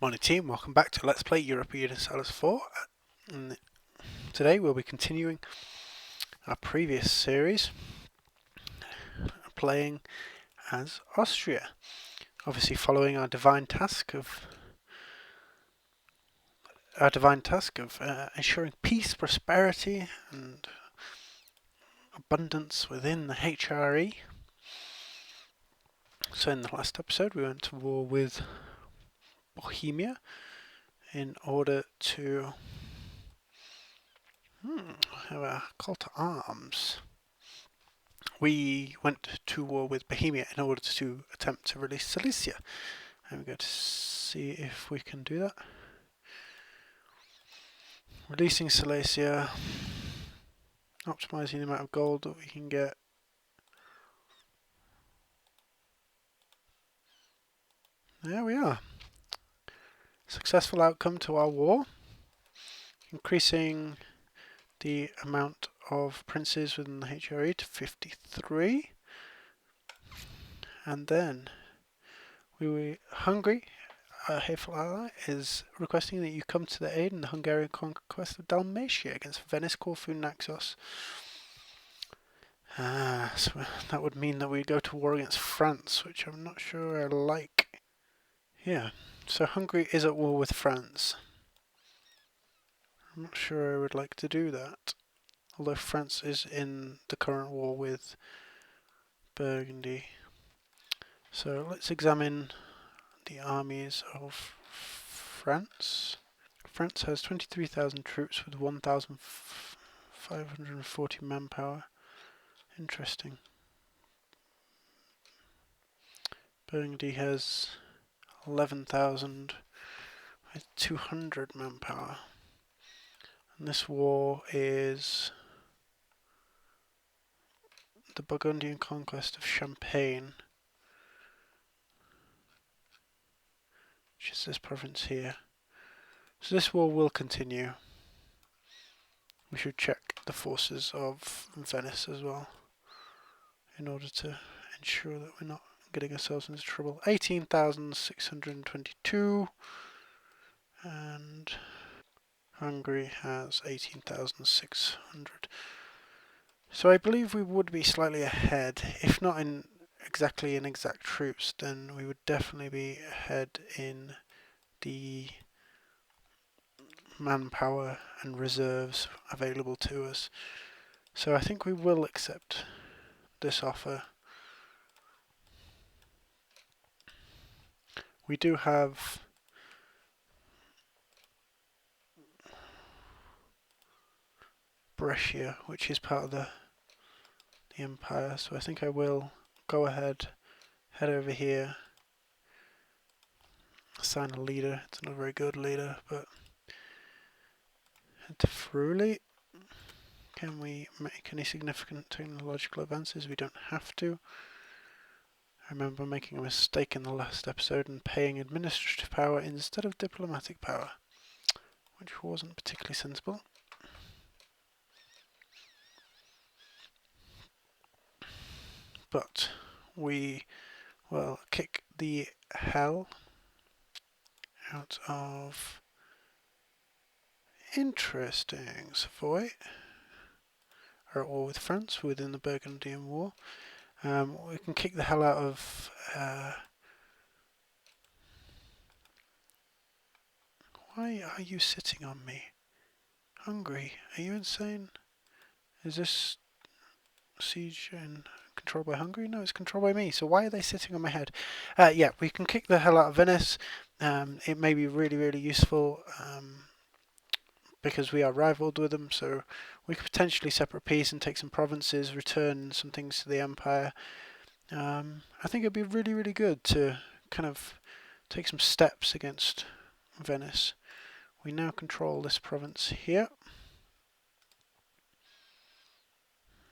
Morning team, welcome back to Let's Play Europa Universalis 4. And today we'll be continuing our previous series, playing as Austria. Obviously following our divine task of ensuring peace, prosperity and abundance within the HRE. So in the last episode we went to war with Bohemia in order to have a call to arms. We went to war with Bohemia in order to attempt to release Silesia. And we're going to see if we can do that. Releasing Silesia, optimizing the amount of gold that we can get. There we are. Successful outcome to our war. Increasing the amount of princes within the HRE to 53. And then Hungary, a hateful ally, is requesting that you come to their aid in the Hungarian conquest of Dalmatia against Venice, Corfu, Naxos. So that would mean that we'd go to war against France, which I'm not sure I like. Yeah, so Hungary is at war with France. I'm not sure I would like to do that. Although France is in the current war with Burgundy. So let's examine the armies of France. France has 23,000 troops with 1,540 manpower. Interesting. Burgundy has 11,000 with 200 manpower. And this war is the Burgundian conquest of Champagne, which is this province here. So this war will continue. We should check the forces of Venice as well in order to ensure that we're not getting ourselves into trouble. 18,622 and Hungary has 18,600. So I believe we would be slightly ahead, if not in exactly in exact troops, then we would definitely be ahead in the manpower and reserves available to us. So I think we will accept this offer. We do have Brescia, which is part of the Empire, so I think I will go ahead, head over here, assign a leader. It's not a very good leader, but head to Friuli. Can we make any significant technological advances? We don't have to. I remember making a mistake in the last episode and paying administrative power instead of diplomatic power, which wasn't particularly sensible. But we will kick the hell out of interesting Savoy. Are at war with France within the Burgundian War. We can kick the hell out of why are you sitting on me? Hungary, are you insane? Is this siege in controlled by Hungary? No, it's controlled by me, so why are they sitting on my head? Yeah, we can kick the hell out of Venice. It may be really, really useful because we are rivaled with them, so we could potentially separate peace and take some provinces, return some things to the Empire. I think it'd be really, really good to kind of take some steps against Venice. We now control this province here.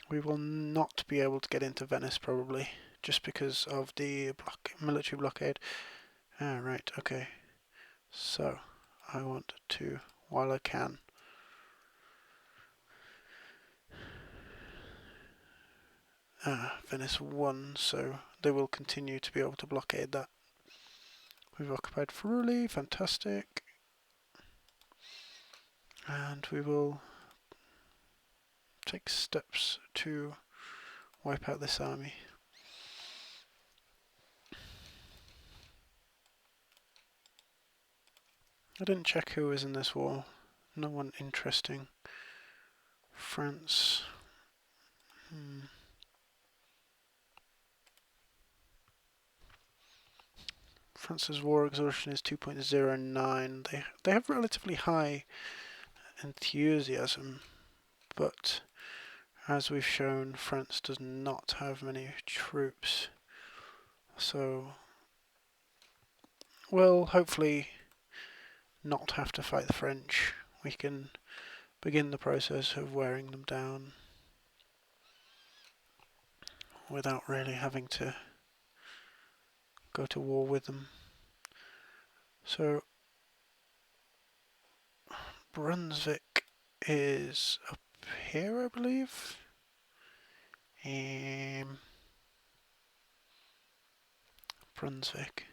We will not be able to get into Venice probably, just because of the military blockade. Right, okay. So, I want to, while I can, Venice won, so they will continue to be able to blockade that. We've occupied Friuli, fantastic. And we will take steps to wipe out this army. I didn't check who was in this war. No one interesting. France. France's war exhaustion is 2.09. They have relatively high enthusiasm, but as we've shown, France does not have many troops. So we'll hopefully not have to fight the French. We can begin the process of wearing them down without really having to go to war with them. So Brunswick is up here, I believe. Brunswick.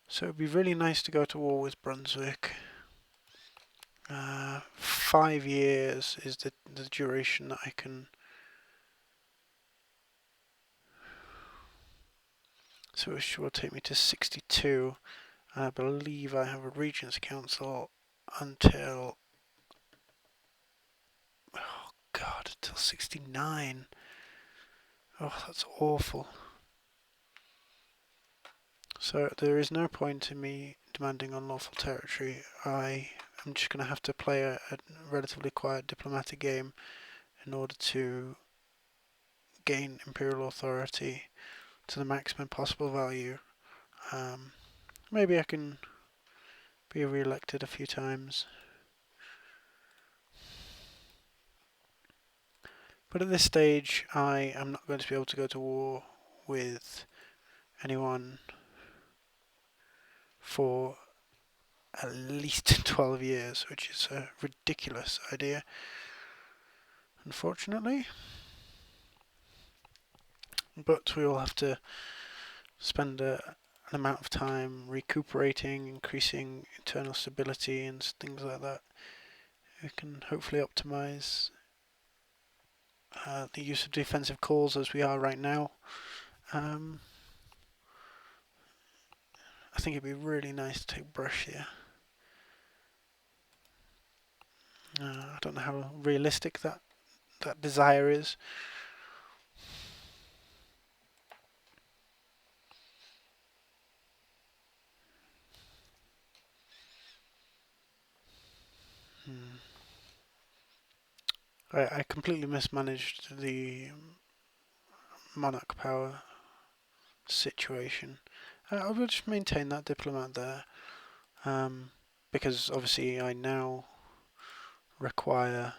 So it'd be really nice to go to war with Brunswick. 5 years is the duration that I can. So it will take me to 62. And I believe I have a Regents Council until. Oh god, until 69. Oh, that's awful. So there is no point in me demanding unlawful territory. I am just going to have to play a relatively quiet diplomatic game in order to gain imperial authority to the maximum possible value. Maybe I can be re-elected a few times. But at this stage, I am not going to be able to go to war with anyone for at least 12 years, which is a ridiculous idea, unfortunately. But we will have to spend an amount of time recuperating, increasing internal stability and things like that. We can hopefully optimize the use of defensive calls as we are right now. I think it'd be really nice to take Brush here. I don't know how realistic that desire is. I completely mismanaged the monarch power situation. I will just maintain that diplomat there, because obviously I now require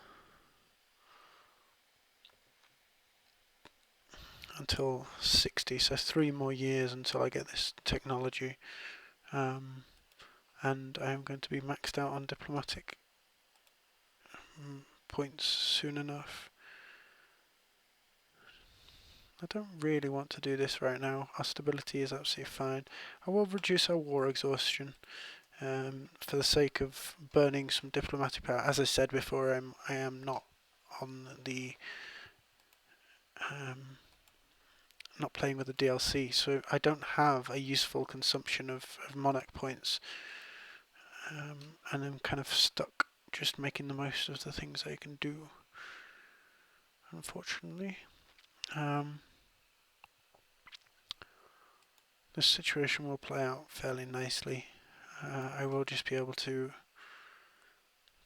until 60, so 3 more years until I get this technology, and I am going to be maxed out on diplomatic points soon enough. I don't really want to do this right now. Our stability is absolutely fine. I will reduce our war exhaustion for the sake of burning some diplomatic power. As I said before, I am not on the not playing with the DLC, so I don't have a useful consumption of monarch points, and I'm kind of stuck just making the most of the things I can do, unfortunately. This situation will play out fairly nicely. I will just be able to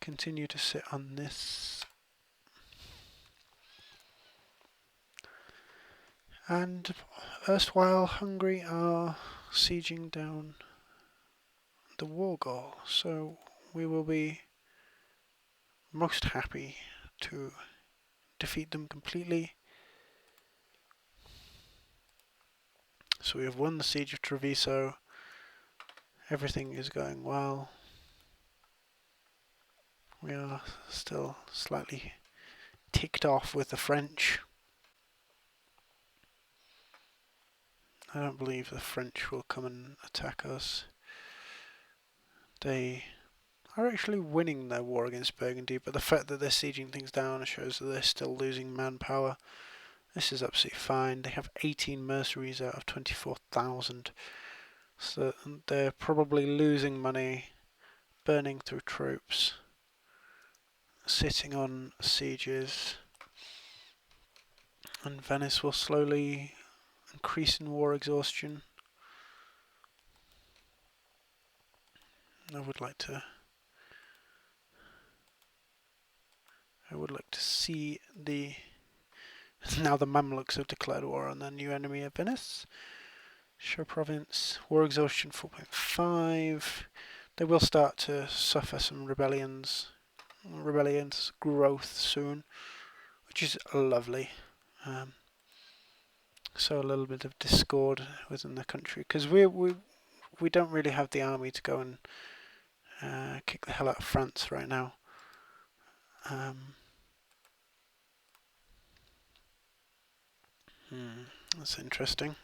continue to sit on this. And erstwhile Hungary are sieging down the war goal, so we will be most happy to defeat them completely. So we have won the siege of Treviso. Everything is going well. We are still slightly ticked off with the French. I don't believe the French will come and attack us. They are actually winning their war against Burgundy, but the fact that they're sieging things down shows that they're still losing manpower. This is absolutely fine. They have 18 mercenaries out of 24,000. So they're probably losing money, burning through troops, sitting on sieges, and Venice will slowly increase in war exhaustion. I would like to see the now the Mamluks have declared war on their new enemy of Venice. Show province, war exhaustion 4.5. They will start to suffer some rebellions growth soon, which is lovely. So a little bit of discord within the country, because we don't really have the army to go and kick the hell out of France right now. That's interesting.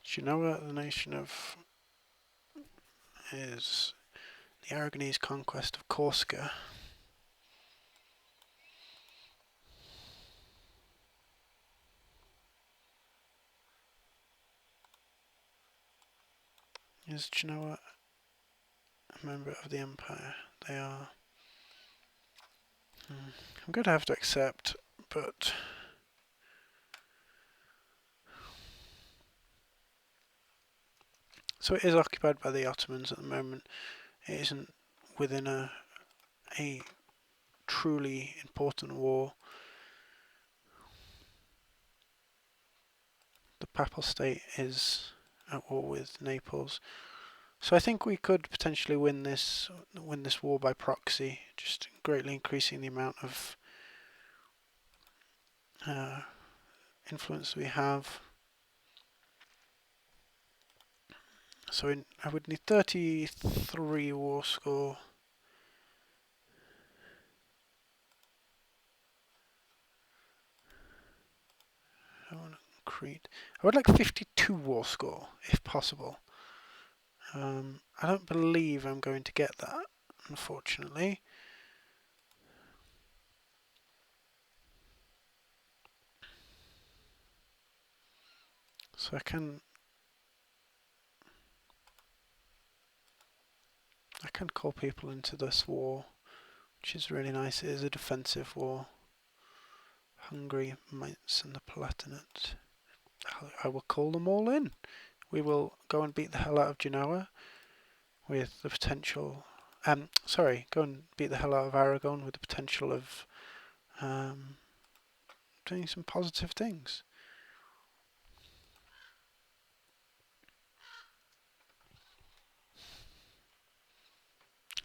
Genoa, the nation of, is the Aragonese conquest of Corsica. Is Genoa a member of the empire? They are. I'm going to have to accept, but so it is occupied by the Ottomans at the moment. It isn't within a truly important war. The Papal State is at war with Naples, so I think we could potentially win this war by proxy, just greatly increasing the amount of influence we have. So I would need 33 war score. I want Crete. I would like 52 war score, if possible. I don't believe I'm going to get that, unfortunately. So I can call people into this war, which is really nice. It is a defensive war. Hungary, Mainz, and the Palatinate. I will call them all in. We will go and beat the hell out of Genoa with the potential. Go and beat the hell out of Aragon with the potential of doing some positive things.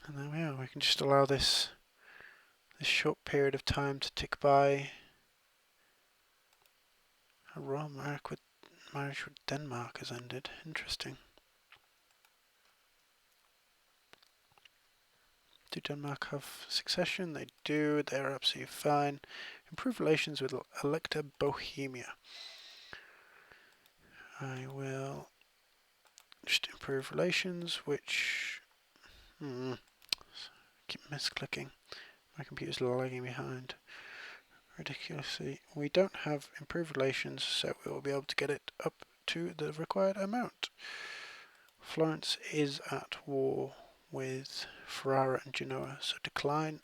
And there we are. We can just allow this short period of time to tick by. A royal marriage with Denmark has ended. Interesting. Do Denmark have succession? They do. They're absolutely fine. Improve relations with Elector Bohemia. I will just improve relations, which keep misclicking. My computer's lagging behind ridiculously. We don't have improved relations, so we will be able to get it up to the required amount. Florence is at war with Ferrara and Genoa, so decline.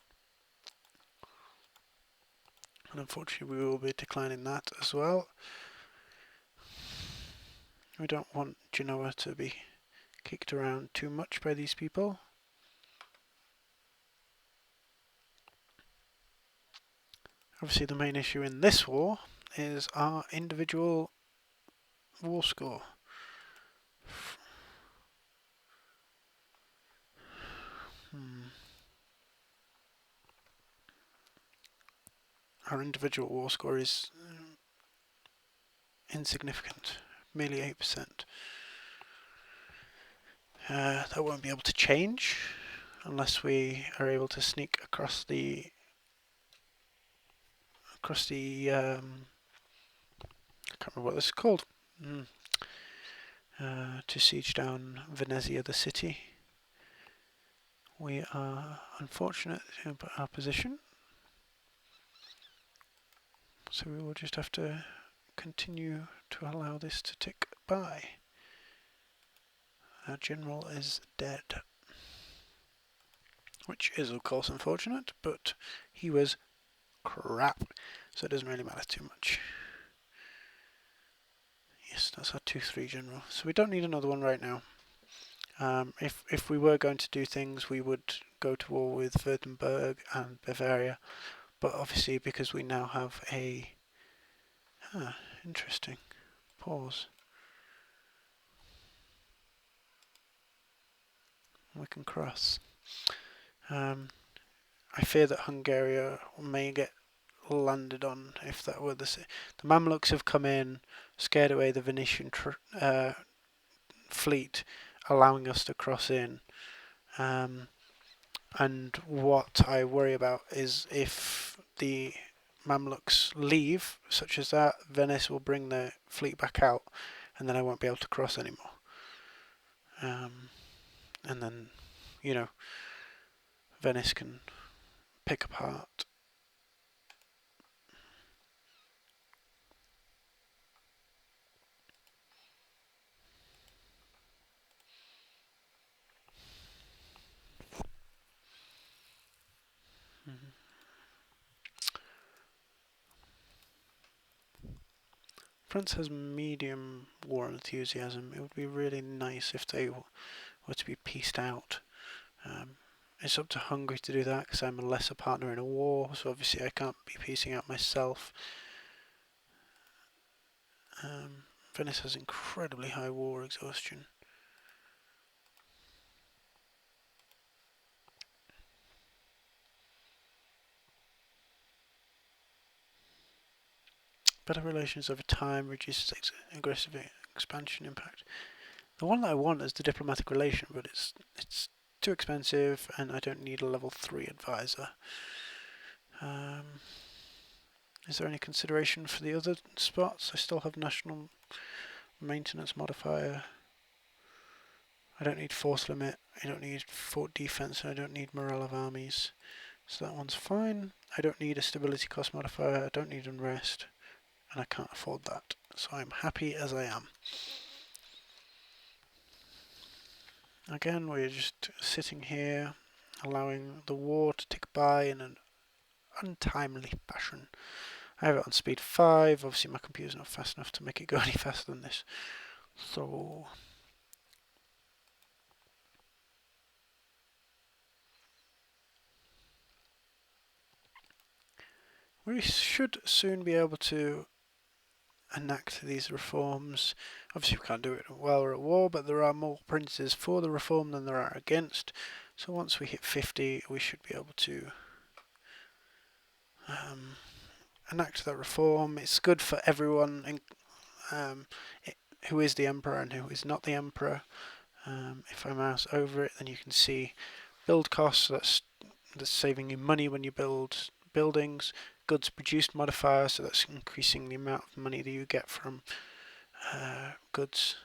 And unfortunately we will be declining that as well. We don't want Genoa to be kicked around too much by these people. Obviously the main issue in this war is our individual war score. Our individual war score is insignificant, merely 8%. That won't be able to change unless we are able to sneak across the I can't remember what this is called. To siege down Venezia, the city. We are unfortunate in our position, so we will just have to continue to allow this to tick by. Our general is dead, which is of course unfortunate, but he was crap, so it doesn't really matter too much. Yes, that's our 2-3 general, so we don't need another one right now. If we were going to do things, we would go to war with Württemberg and Bavaria, but obviously because we now have a interesting pause, we can cross. I fear that Hungary may get landed on if that were the Mamluks have come in, scared away the Venetian fleet, allowing us to cross in. And what I worry about is if the Mamluks leave, such as that, Venice will bring their fleet back out, and then I won't be able to cross anymore. And then, you know, Venice can pick apart. France has medium war enthusiasm. It would be really nice if they were to be pieced out. It's up to Hungary to do that because I'm a lesser partner in a war, so obviously I can't be piecing out myself. Venice has incredibly high war exhaustion. Better relations over time reduces aggressive expansion impact. The one that I want is the diplomatic relation, but it's too expensive and I don't need a level 3 advisor. Is there any consideration for the other spots? I still have national maintenance modifier. I don't need force limit, I don't need fort defense, and I don't need morale of armies. So that one's fine. I don't need a stability cost modifier, I don't need unrest, and I can't afford that. So I'm happy as I am. Again, we're just sitting here, allowing the war to tick by in an untimely fashion. I have it on speed 5, obviously my computer's not fast enough to make it go any faster than this. So we should soon be able to enact these reforms. Obviously we can't do it while we're at war, but there are more princes for the reform than there are against. So once we hit 50, we should be able to enact that reform. It's good for everyone who is the emperor and who is not the emperor. If I mouse over it, then you can see build costs. That's saving you money when you build buildings. Goods produced modifier, so that's increasing the amount of money that you get from goods.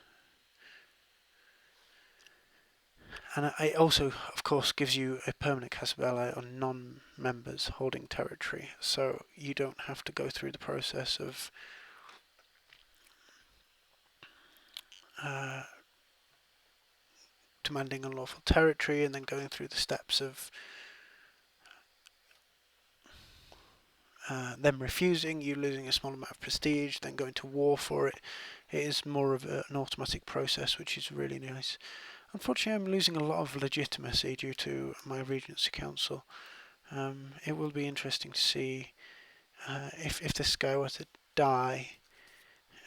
And it also, of course, gives you a permanent Casa Belli on non-members holding territory, so you don't have to go through the process of demanding unlawful territory and then going through the steps of them refusing, you losing a small amount of prestige, then going to war for it. It is more of an automatic process, which is really nice. Unfortunately, I'm losing a lot of legitimacy due to my Regency Council. It will be interesting to see if this guy were to die.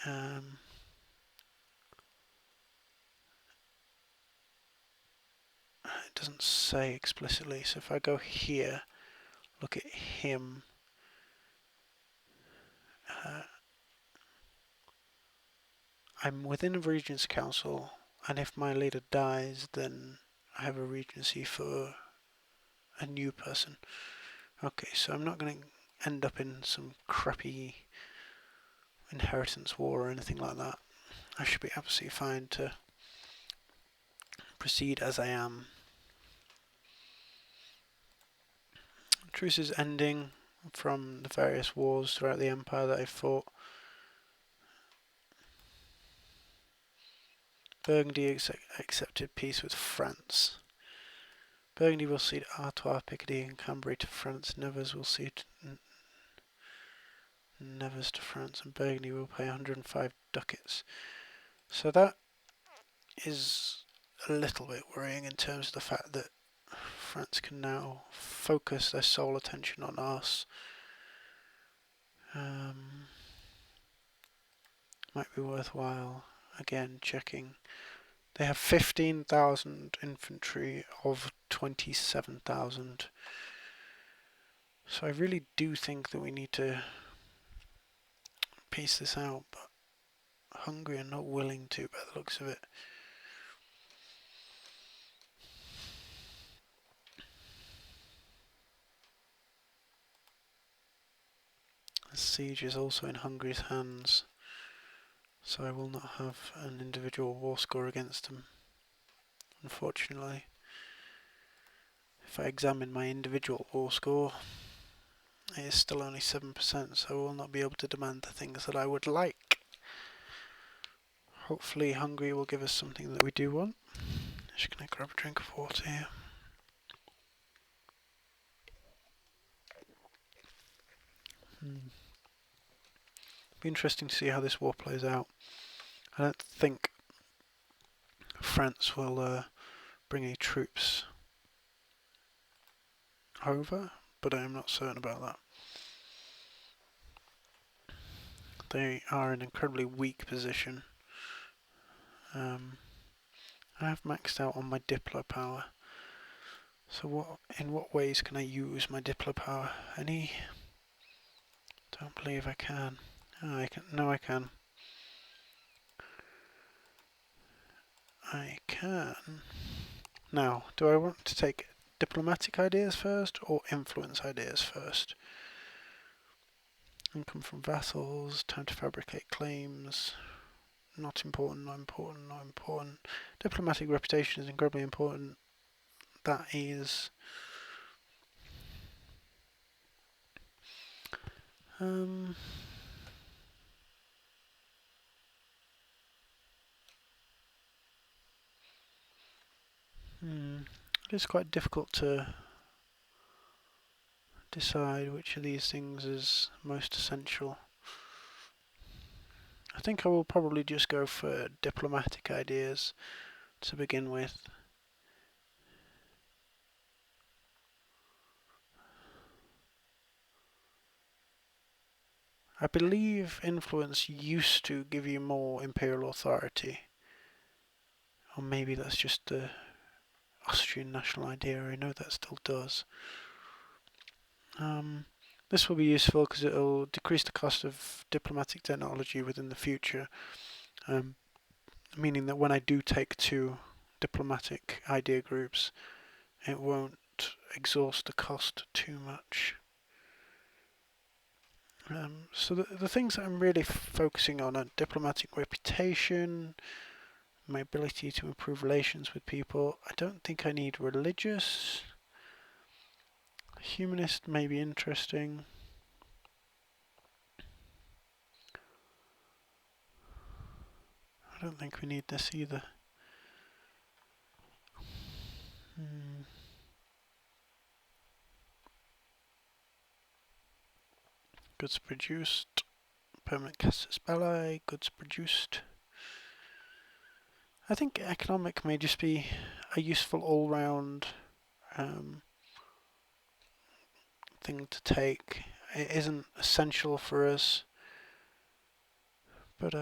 It doesn't say explicitly, so if I go here, look at him. I'm within a Regency Council, and if my leader dies, then I have a Regency for a new person. Okay, so I'm not going to end up in some crappy inheritance war or anything like that. I should be absolutely fine to proceed as I am. Truce is ending from the various wars throughout the empire that I fought. Burgundy accepted peace with France. Burgundy will cede Artois, Picardy and Cambrai to France. Nevers will cede Nevers to France, and Burgundy will pay 105 ducats. So that is a little bit worrying in terms of the fact that France can now focus their sole attention on us. Might be worthwhile again checking. They have 15,000 infantry of 27,000. So I really do think that we need to piece this out, but Hungary are not willing to by the looks of it. The siege is also in Hungary's hands, so I will not have an individual war score against them, unfortunately. If I examine my individual war score, it is still only 7%, so I will not be able to demand the things that I would like. Hopefully Hungary will give us something that we do want. Just gonna grab a drink of water here. Be interesting to see how this war plays out. I don't think France will bring any troops over, but I am not certain about that. They are in an incredibly weak position. I have maxed out on my Diplo power. So in what ways can I use my Diplo power? Any? Don't believe I can. Oh, I can. No, I can. I can. Now, do I want to take diplomatic ideas first or influence ideas first? Income from vassals, time to fabricate claims. Not important, not important, not important. Diplomatic reputation is incredibly important. That is. It is quite difficult to decide which of these things is most essential. I think I will probably just go for diplomatic ideas to begin with. I believe influence used to give you more imperial authority. Or maybe that's just the Austrian national idea. I know that still does. This will be useful because it will decrease the cost of diplomatic technology within the future, meaning that when I do take 2 diplomatic idea groups, it won't exhaust the cost too much. So the things that I'm really focusing on are diplomatic reputation, my ability to improve relations with people. I don't think I need religious. Humanist may be interesting. I don't think we need this either. Goods produced. Permanent casus belli. Goods produced. I think economic may just be a useful all-round thing to take. It isn't essential for us, but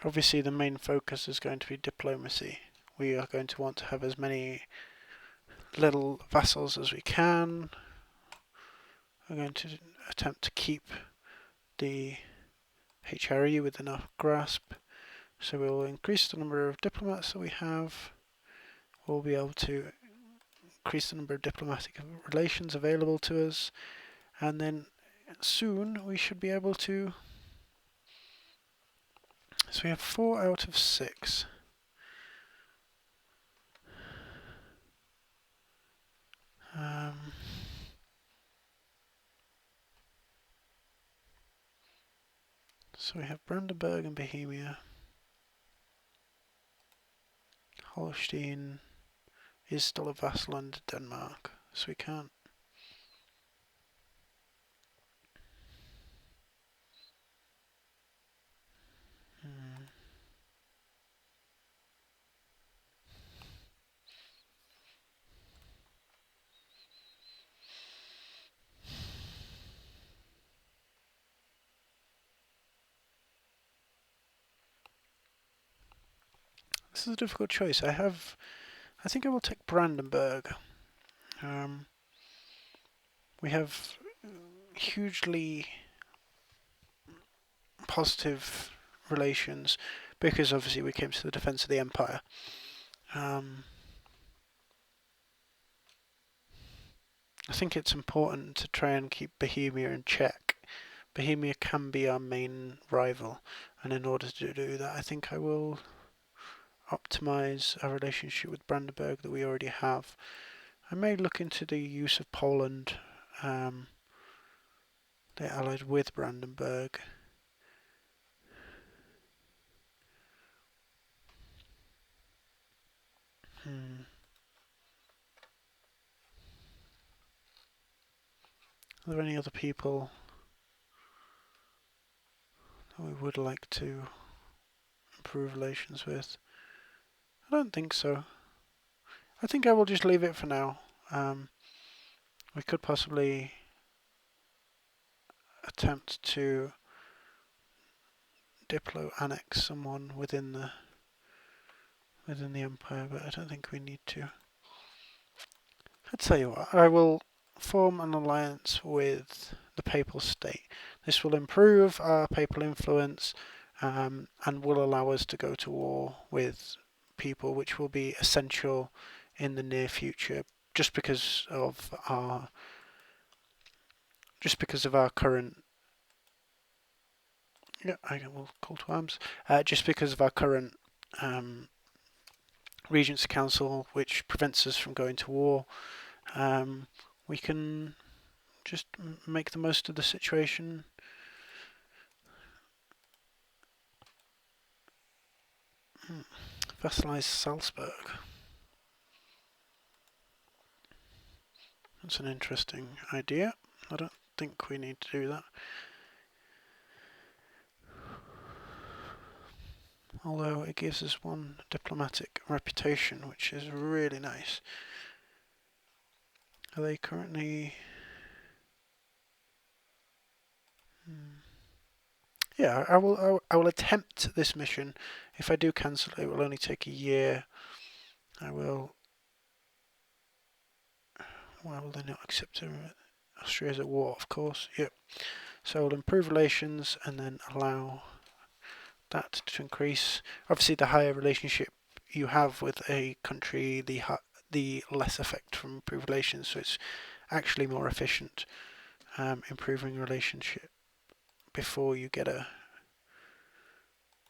obviously the main focus is going to be diplomacy. We are going to want to have as many little vassals as we can. We're going to attempt to keep the HRE within our grasp. So we'll increase the number of diplomats that we have. We'll be able to increase the number of diplomatic relations available to us. and then soon we should be able to. So we have 4 out of 6. So we have Brandenburg and Bohemia. Holstein is still a vassal under Denmark, so we can't. This is a difficult choice. I think I will take Brandenburg. We have hugely positive relations because obviously we came to the defense of the empire. I think it's important to try and keep Bohemia in check. Bohemia can be our main rival, and in order to do that, I think I will optimize our relationship with Brandenburg that we already have. I may look into the use of Poland. They're allied with Brandenburg. Are there any other people that we would like to improve relations with? I don't think so. I think I will just leave it for now. We could possibly attempt to diplo-annex someone within the empire, but I don't think we need to. I'll tell you what, I will form an alliance with the Papal State. This will improve our papal influence and will allow us to go to war with people, which will be essential in the near future, just because of our current. Yeah, I will call to arms. Just because of our current Regents Council, which prevents us from going to war, we can just make the most of the situation. Vassalize Salzburg. That's an interesting idea. I don't think we need to do that. Although it gives us one diplomatic reputation, which is really nice. Are they currently... Yeah, I will attempt this mission. If I do cancel it, it will only take a year. I will... Why will they not accept it? Austria is at war, of course. Yep. So I'll improve relations and then allow that to increase. Obviously, the higher relationship you have with a country, the less effect from improved relations. So it's actually more efficient improving relationship before you get a.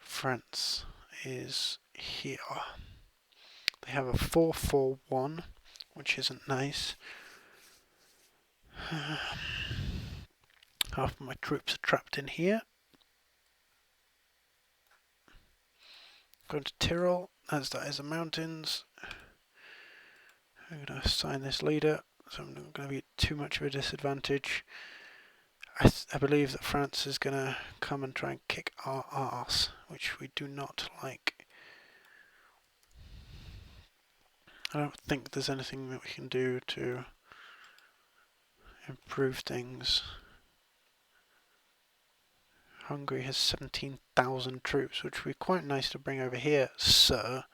France is here. They have a 4-4-1, which isn't nice. Half of my troops are trapped in here. Going to Tyrol, as that is the mountains. I'm going to assign this leader, so I'm not going to be too much of a disadvantage. I believe that France is going to come and try and kick our arse, which we do not like. I don't think there's anything that we can do to improve things. Hungary has 17,000 troops, which would be quite nice to bring over here, sir.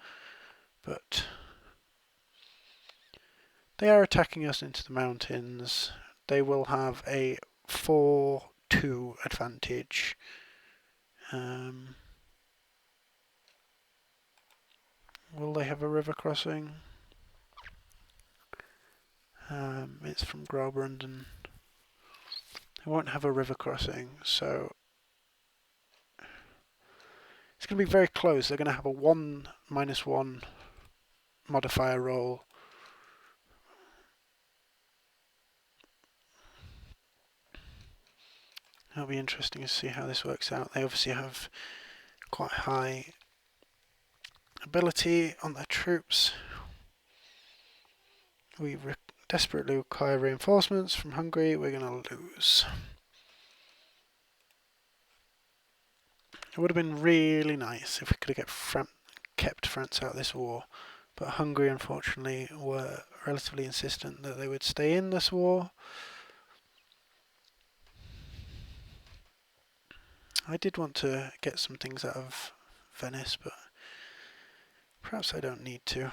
But they are attacking us into the mountains. They will have a 4-2 advantage. Will they have a river crossing? It's from Graubünden. We won't have a river crossing, so it's going to be very close. They're going to have a 1-1 modifier roll. It'll be interesting to see how this works out. They obviously have quite high ability on their troops. We desperately require reinforcements from Hungary. We're going to lose. It would have been really nice if we could have kept France out of this war, but Hungary unfortunately were relatively insistent that they would stay in this war. I did want to get some things out of Venice, but perhaps I don't need to.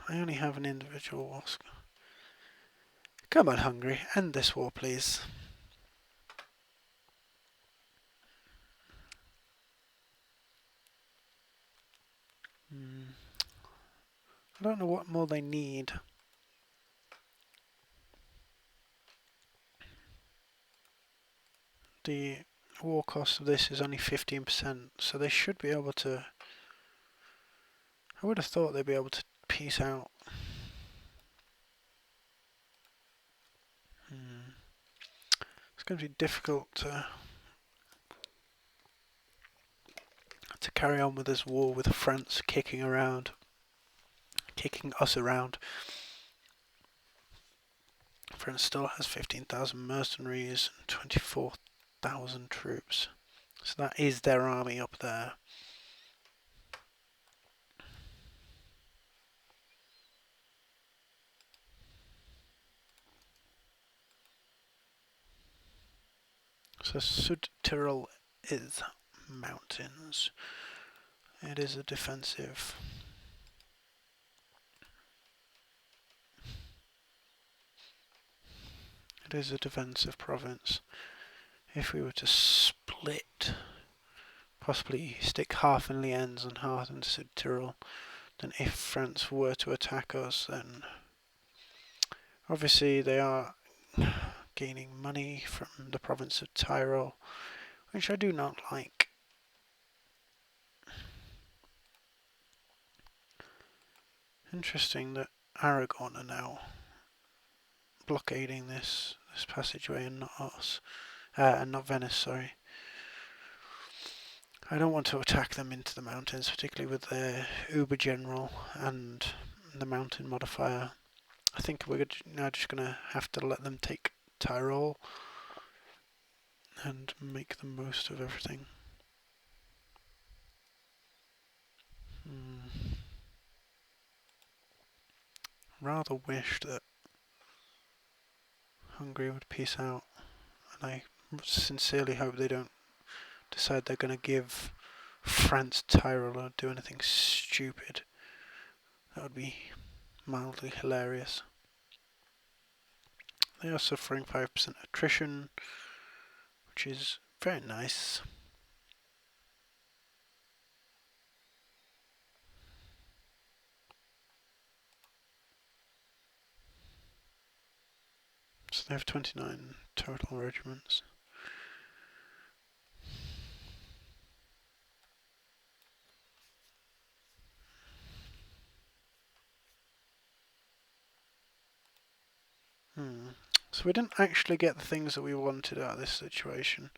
I only have an individual war. Come on, Hungary, end this war, please. I don't know what more they need. The war cost of this is only 15%, so they should be able to... I would have thought they'd be able to peace out. It's going to be difficult to carry on with this war with France kicking us around. France still has 15,000 mercenaries and 24,000 troops. So that is their army up there. So Südtirol is mountains. It is a defensive. It is a defensive province. If we were to split, possibly stick half in Lienz and half in Südtirol, then if France were to attack us, then obviously they are gaining money from the province of Tyrol, which I do not like. Interesting that Aragon are now blockading this passageway and not us, and not Venice, sorry. I don't want to attack them into the mountains, particularly with their Uber General and the mountain modifier. I think we're now just going to have to let them take Tyrol and make the most of everything. Rather wish that Hungary would peace out, and I sincerely hope they don't decide they're going to give France Tyrol or do anything stupid. That would be mildly hilarious. They are suffering 5% attrition, which is very nice. So they have 29 total regiments. So we didn't actually get the things that we wanted out of this situation.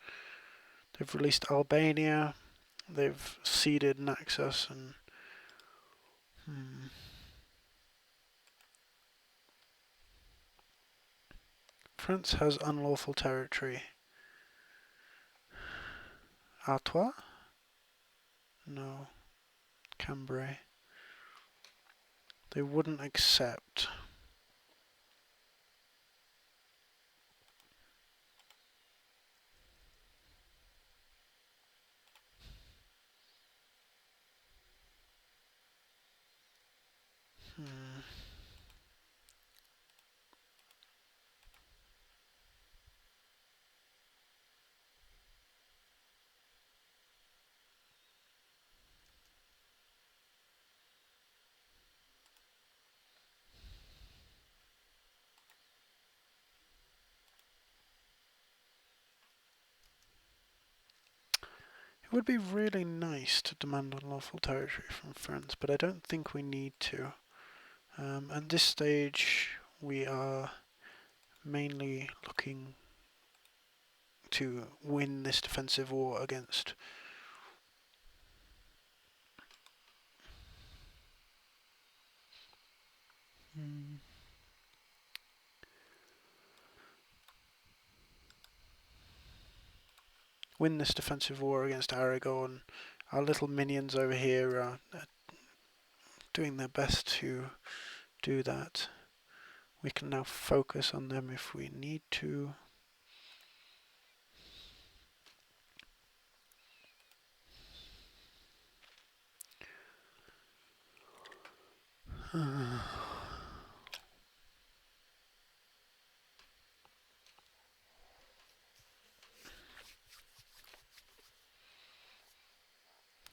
They've released Albania, they've ceded Naxos, and France has unlawful territory. Artois? No. Cambrai. They wouldn't accept. It would be really nice to demand unlawful territory from France, but I don't think we need to. At this stage, we are mainly looking to win this defensive war against Aragon. Our little minions over here are doing their best to do that. We can now focus on them if we need to. I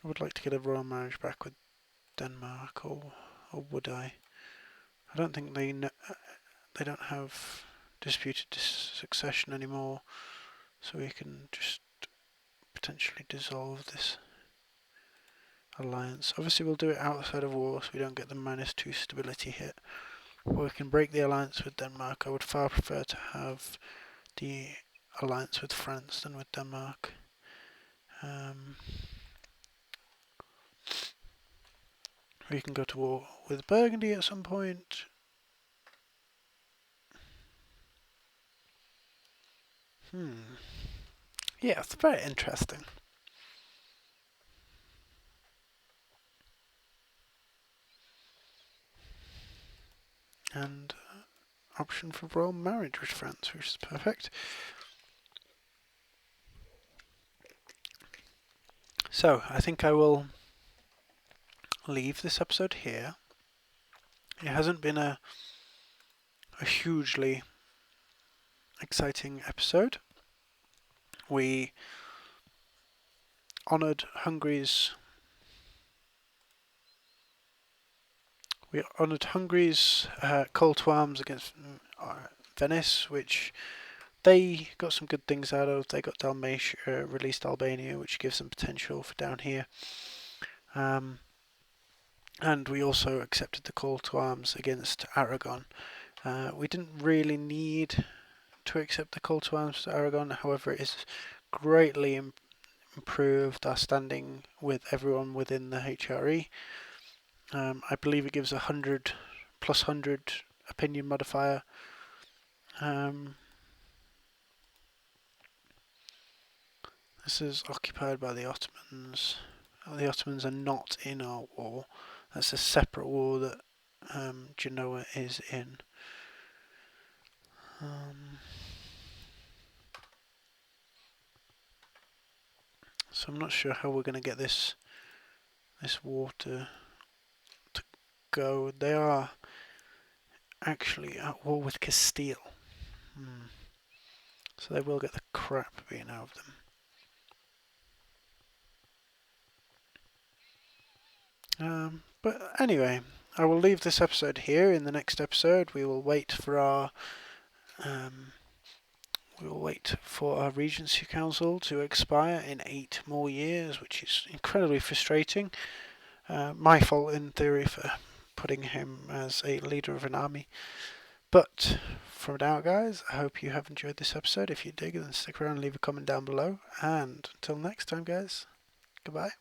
would like to get a royal marriage back with Denmark, or would I? I don't think they don't have disputed succession anymore, so we can just potentially dissolve this alliance. Obviously we'll do it outside of war so we don't get the -2 stability hit. But we can break the alliance with Denmark. I would far prefer to have the alliance with France than with Denmark. We can go to war with Burgundy at some point. Yeah, it's very interesting. And option for royal marriage with France, which is perfect. So, I think I will leave this episode here. It hasn't been a hugely exciting episode. We honoured Hungary's call to arms against Venice, which they got some good things out of. They got Dalmatia, released Albania, which gives them potential for down here. And we also accepted the call to arms against Aragon. We didn't really need to accept the call to arms to Aragon, however it has greatly improved our standing with everyone within the HRE. I believe it gives 100 plus 100 opinion modifier. This is occupied by the Ottomans. The Ottomans are not in our war. That's a separate war that Genoa is in. So I'm not sure how we're going to get this war to go. They are actually at war with Castile. So they will get the crap beaten out of them. But anyway, I will leave this episode here. In the next episode, we will wait for our Regency Council to expire in 8 more years, which is incredibly frustrating. My fault, in theory, for putting him as a leader of an army. But from now, guys, I hope you have enjoyed this episode. If you did, then stick around and leave a comment down below. And until next time, guys, goodbye.